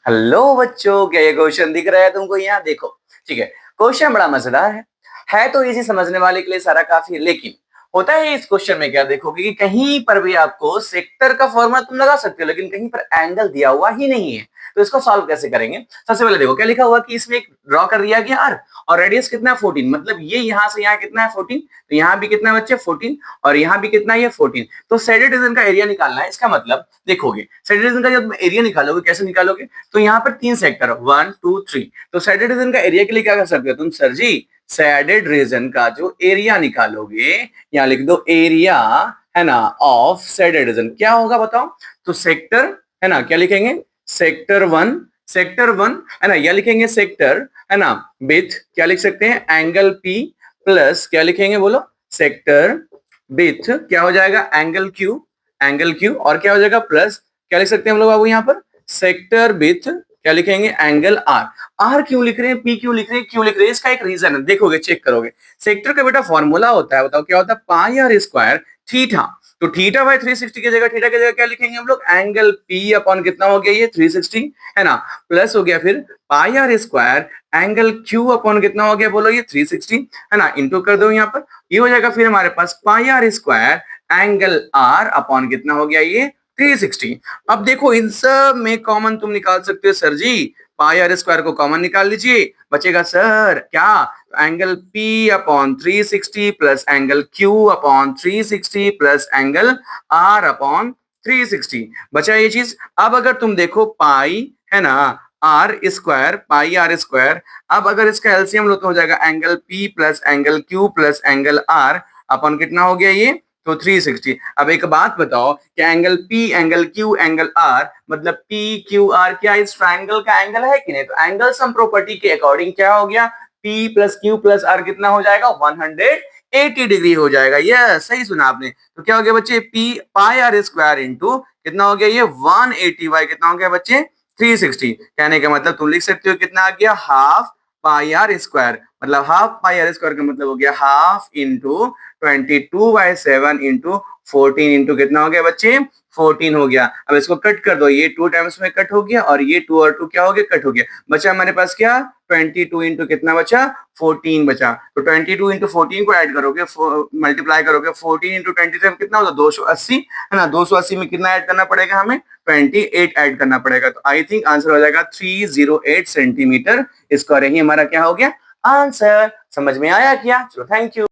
Hello बच्चों, क्या ये क्वेश्चन दिख रहा है तुमको? यहाँ देखो। ठीक है, क्वेश्चन बड़ा मजेदार है तो इजी, समझने वाले के लिए सारा काफी है। लेकिन होता है इस क्वेश्चन में क्या, देखोगे कि कहीं पर भी आपको सेक्टर का फॉर्मूला तुम लगा सकते हो, लेकिन कहीं पर एंगल दिया हुआ ही नहीं है। तो इसको सॉल्व कैसे करेंगे? सबसे पहले देखो क्या लिखा हुआ कि इसमें एक ड्रॉ कर दिया गया आर, और रेडियस कितना है 14, मतलब ये यहाँ से यहाँ कितना है 14, तो यहाँ भी कितना है बच्चे 14, और यहाँ भी कितना है 14। तो सेडेड रीजन का एरिया निकालना है। इसका मतलब देखोगे सेडेड रीजन का जब एरिया निकालोगे कैसे निकालोगे, तो यहाँ पर 3 सेक्टर 1 2 3, तो सेडेड रीजन का एरिया के लिए क्या कर सकते हो तुम? सर जी सैडेड रीजन का जो एरिया निकालोगे, यहाँ लिख दो एरिया, है ना, ऑफ सैडेड रीजन क्या होगा बताओ? तो सेक्टर, है ना, क्या लिखेंगे? सेक्टर वन, सेक्टर वन, है ना, या लिखेंगे सेक्टर, है ना, विथ क्या लिख सकते हैं? एंगल पी प्लस क्या लिखेंगे बोलो? सेक्टर विथ क्या हो जाएगा? एंगल क्यू, एंगल क्यू, और क्या हो जाएगा? प्लस क्या लिख सकते हैं हम लोग बाबू यहाँ पर? सेक्टर विथ क्या लिखेंगे? Angle are. आर क्यों लिख रहे हैं, पी क्यों लिख रहे हैं, क्यों लिख रहे हैं? इसका एक रीजन है, देखोगे चेक करोगे। सेक्टर का बेटा फॉर्मूला होता है, बताओ क्या होता है? पाई आर स्क्वायर थीटा। तो थीटा बाय 360 की जगह, थीटा की जगह क्या लिखेंगे हम लोग? एंगल पी अपॉन कितना हो गया ये? 360, है ना, प्लस हो गया फिर pi r square angle q upon कितना हो गया बोलो? ये 360, है ना, इंटू कर दो यहाँ पर, ये हो जाएगा फिर हमारे पास pi r square angle r upon कितना हो गया? ये 360। अब देखो इन सब में कॉमन तुम निकाल सकते हो sir ji, pi r square को कॉमन निकाल लीजिए, बचेगा सर क्या? Angle p upon 360 plus angle q upon 360 plus angle r upon 360, बचा ये चीज। अब अगर तुम देखो पाई, है ना, r square, pi r square, अब अगर इसका एलसीएम लो तो हो जाएगा angle p plus angle q plus angle r upon कितना हो गया ये? तो 360। अब एक बात बताओ कि angle p angle q angle r, मतलब पी क्यू आर क्या इस ट्राइंगल का एंगल है कि नहीं? तो एंगल सम प्रॉपर्टी के अकॉर्डिंग क्या हो गया? P plus q plus r कितना हो जाएगा? 180 डिग्री हो जाएगा। यस, सही सुना आपने। तो क्या हो गया बच्चे? P pi r square into कितना हो गया ये? 180 बाई कितना हो गया बच्चे? 360। कहने का मतलब तुम लिख सकते हो कितना आ गया? हाफ पाई आर स्क्वायर, मतलब हाफ पाई आर स्क्वायर का मतलब हो गया हाफ इंटू 22/7 इंटू 14 इंटू कितना हो गया बच्चे? 14 हो गया। अब इसको कट कर दो, ये 2 टाइम्स में कट हो गया, और ये 2 और 2 क्या हो गया? कट हो गया। बचा हमारे पास क्या? 22 इंटू कितना बचा? 14 बचा। तो 22 इंटू 14 को ऐड करोगे, मल्टीप्लाई करोगे, 14 इंटू 23 कितना होता है? 280, है ना। 280 में कितना ऐड करना पड़ेगा हमें? 28 ऐड करना पड़ेगा। तो आई थिंक आंसर हो जाएगा 308 सेंटीमीटर स्क्वायर। ही हमारा क्या हो गया? आंसर। समझ में आया क्या? चलो थैंक यू।